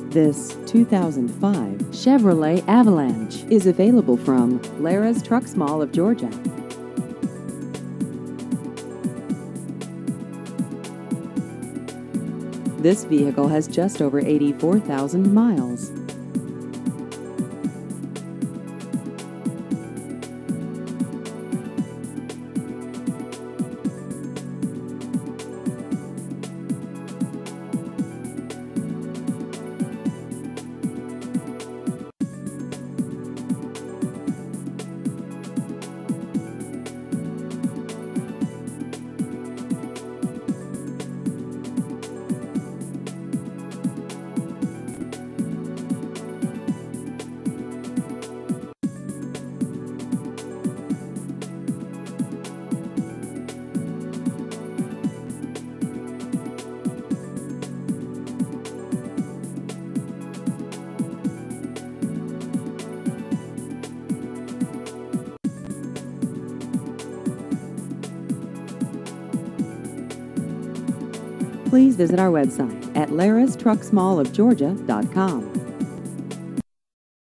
This 2005 Chevrolet Avalanche is available from Lara's Trucks Mall of Georgia. This vehicle has just over 84,000 miles. Please visit our website at larastrucksmallofgeorgia.com.